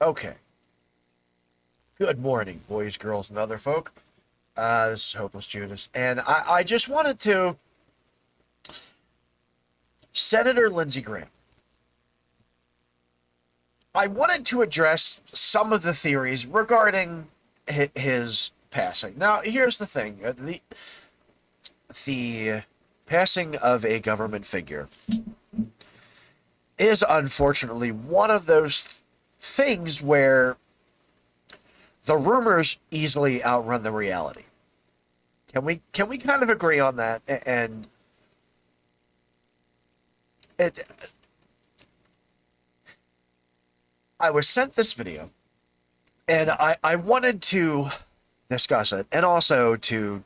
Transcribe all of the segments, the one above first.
Okay. Good morning, boys, girls, and other folk. This is Hopeless Judas, and I just wanted to. Senator Lindsey Graham. I wanted to address some of the theories regarding his passing. Now, here's the thing: the passing of a government figure is unfortunately one of those things where the rumors easily outrun the reality. Can we kind of agree on that? And it I was sent this video, and I wanted to discuss it and also to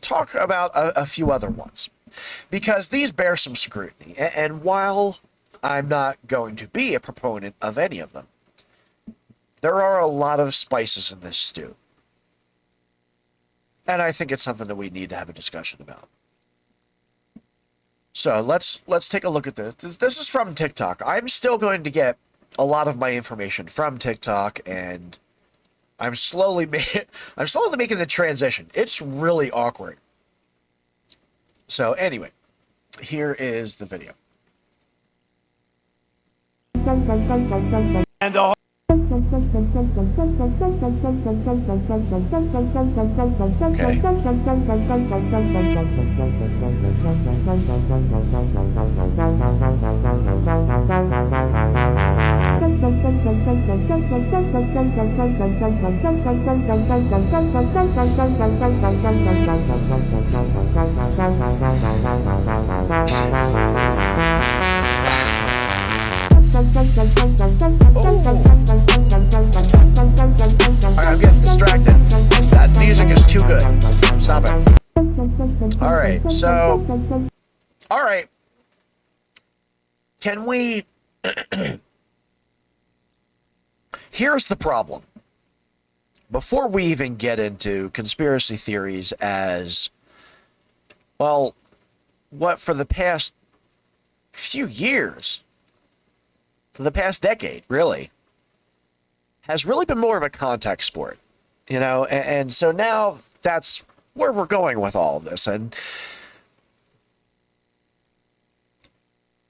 talk about a few other ones because these bear some scrutiny. And while I'm not going to be a proponent of any of them, there are a lot of spices in this stew. And I think it's something that we need to have a discussion about. So let's take a look at this. This is from TikTok. I'm still going to get a lot of my information from TikTok, and I'm slowly making the transition. It's really awkward. So anyway, here is the video. And the I'm getting distracted. That music is too good. Stop it. Alright, so... Alright. Can we... Here's the problem. Before we even get into conspiracy theories as... Well, what for the past few years... For the past decade, really... has really been more of a contact sport, you know, and so now that's where we're going with all of this. And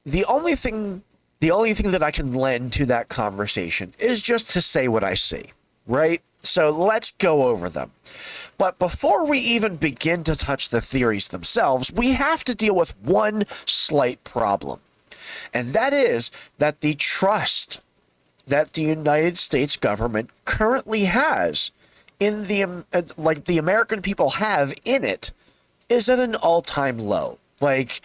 the only thing that I can lend to that conversation is just to say what I see, right? So let's go over them. But before we even begin to touch the theories themselves, we have to deal with one slight problem. And that is that the trust that the United States government currently has in the American people have in it is at an all-time low. Like,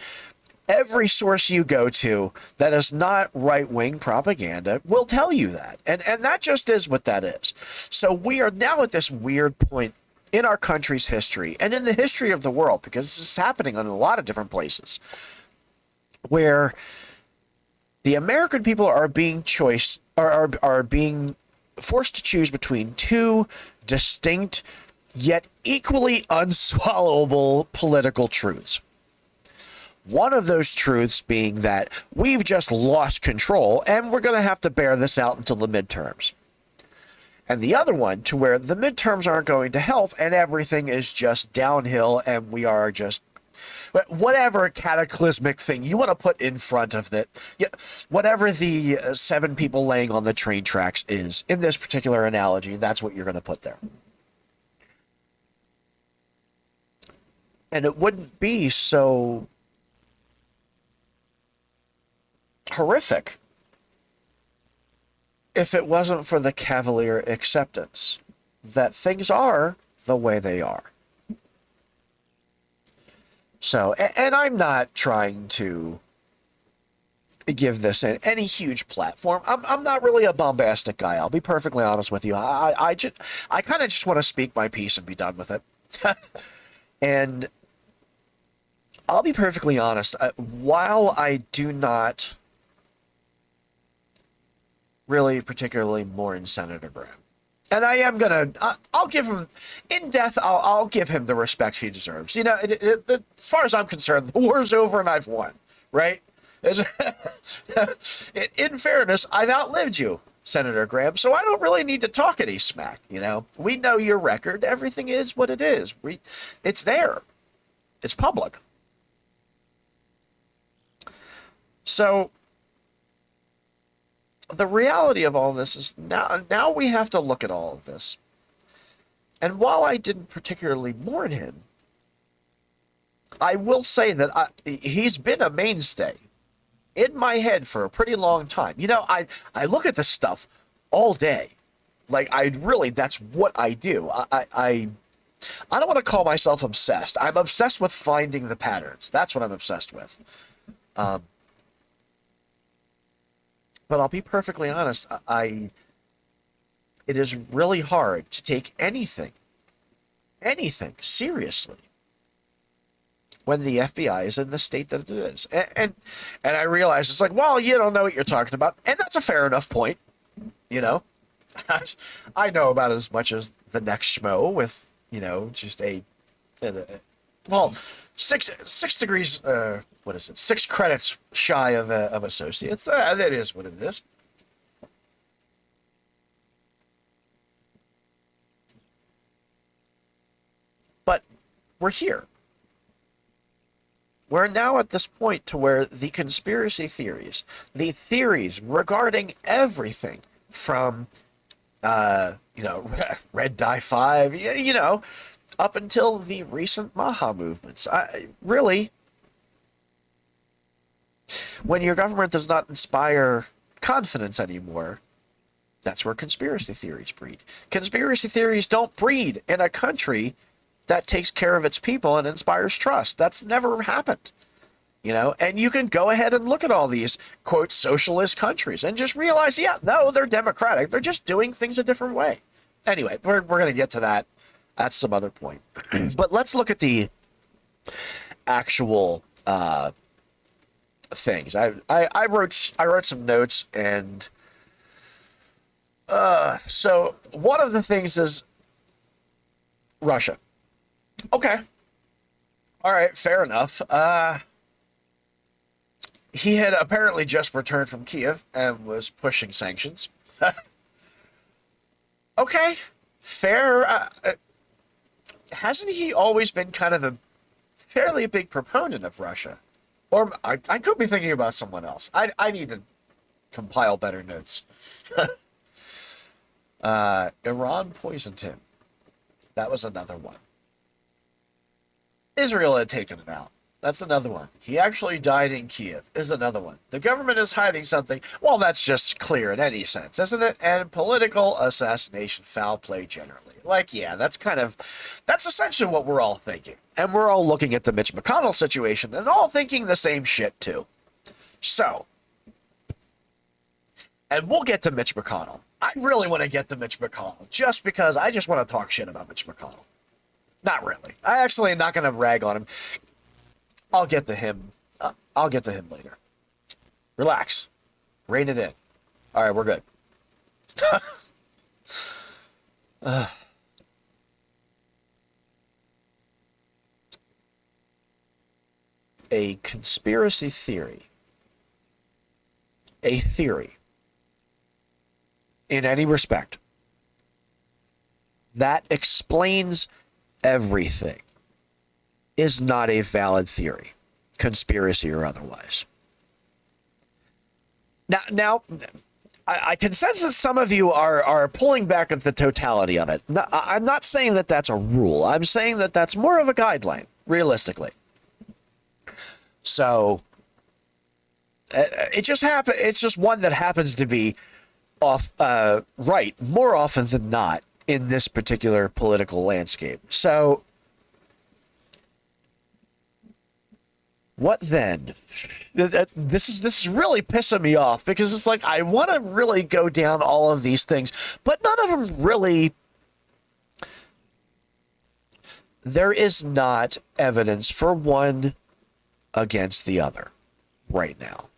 every source you go to that is not right-wing propaganda will tell you that. And that just is what that is. So we are now at this weird point in our country's history and in the history of the world, because this is happening in a lot of different places, where the American people are being being forced to choose between two distinct yet equally unswallowable political truths. One of those truths being that we've just lost control and we're going to have to bear this out until the midterms. And the other one to where the midterms aren't going to help and everything is just downhill and we are just whatever cataclysmic thing you want to put in front of it, whatever the 7 people laying on the train tracks is, in this particular analogy, that's what you're going to put there. And it wouldn't be so horrific if it wasn't for the cavalier acceptance that things are the way they are. So, and I'm not trying to give this any huge platform. I'm not really a bombastic guy. I'll be perfectly honest with you. I kind of just want to speak my piece and be done with it. And I'll be perfectly honest. While I do not really particularly mourn Senator Graham, and I am gonna, I'll give him, in death, I'll give him the respect he deserves. You know, as far as I'm concerned, the war's over and I've won, right? In fairness, I've outlived you. Senator Graham, so I don't really need to talk any smack, you know? We know your record. Everything is what it is. It's there. It's public. So the reality of all this is now we have to look at all of this. And while I didn't particularly mourn him, I will say that he's been a mainstay in my head for a pretty long time. You know, I look at this stuff all day. Like, that's what I do. I don't want to call myself obsessed. I'm obsessed with finding the patterns. That's what I'm obsessed with. But I'll be perfectly honest, it is really hard to take anything seriously when the FBI is in the state that it is. And I realize it's like, well, you don't know what you're talking about. And that's a fair enough point, you know. I know about as much as the next schmo with, you know, just well, six degrees, what is it? 6 credits shy of associates. That is what it is. But we're here. We're now at this point to where the conspiracy theories, the theories regarding everything from, you know, Red Dye 5, you know, up until the recent Maha movements. Really, when your government does not inspire confidence anymore, that's where conspiracy theories breed. Conspiracy theories don't breed in a country that takes care of its people and inspires trust. That's never happened, you know. And you can go ahead and look at all these, quote, socialist countries and just realize, yeah, no, they're democratic. They're just doing things a different way. Anyway, we're going to get to that at some other point. But let's look at the actual things. I wrote some notes, and so one of the things is Russia. Okay. All right, fair enough. He had apparently just returned from Kiev and was pushing sanctions. Okay, fair. Hasn't he always been kind of a fairly big proponent of Russia? Or I could be thinking about someone else. I need to compile better notes. Iran poisoned him. That was another one. Israel had taken him out. That's another one. He actually died in Kiev is another one. The government is hiding something. Well, that's just clear in any sense, isn't it? And political assassination, foul play generally. Like, yeah, that's essentially what we're all thinking. And we're all looking at the Mitch McConnell situation and all thinking the same shit, too. So, and we'll get to Mitch McConnell. I really want to get to Mitch McConnell just because I just want to talk shit about Mitch McConnell. Not really. I actually am not going to rag on him. I'll get to him. I'll get to him later. Relax. Rein it in. All right, we're good. A conspiracy theory. A theory. In any respect. That explains everything is not a valid theory, conspiracy or otherwise. Now, I can sense that some of you are pulling back at the totality of it. Now, I'm not saying that that's a rule. I'm saying that that's more of a guideline, realistically. So, it just happens. It's just one that happens to be right more often than not in this particular political landscape. So, what then? This is really pissing me off because it's like I want to really go down all of these things, but none of them really. There is not evidence for one against the other right now.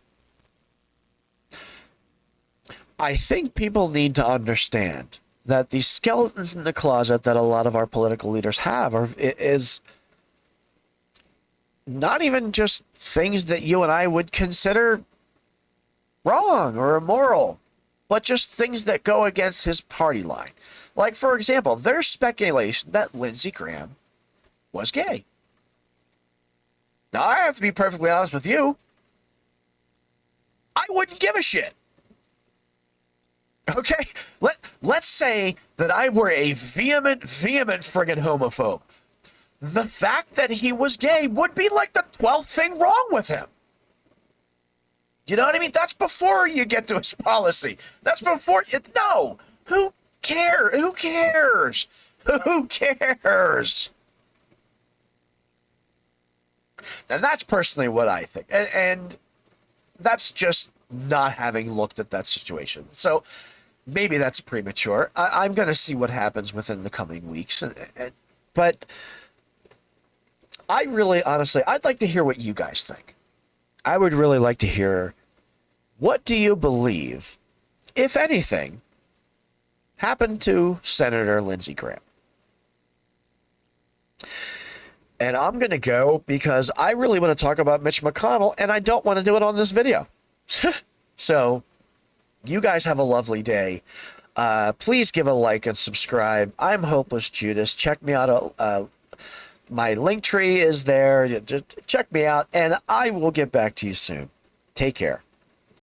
I think people need to understand that the skeletons in the closet that a lot of our political leaders have is not even just things that you and I would consider wrong or immoral. but just things that go against his party line. Like, for example, there's speculation that Lindsey Graham was gay. Now, I have to be perfectly honest with you. I wouldn't give a shit. Okay? Let's say that I were a vehement friggin' homophobe. The fact that he was gay would be like the 12th thing wrong with him. You know what I mean? That's before you get to his policy. That's before it. No. Who cares? Who cares? Who cares? And that's personally what I think. And that's just not having looked at that situation. So maybe that's premature. I'm going to see what happens within the coming weeks. But I really, honestly, I'd like to hear what you guys think. I would really like to hear, what do you believe, if anything, happened to Senator Lindsey Graham? And I'm going to go because I really want to talk about Mitch McConnell, and I don't want to do it on this video. So, you guys have a lovely day. Please give a like and subscribe. I'm Hopeless Judas. Check me out. My link tree is there. Just check me out, and I will get back to you soon. Take care.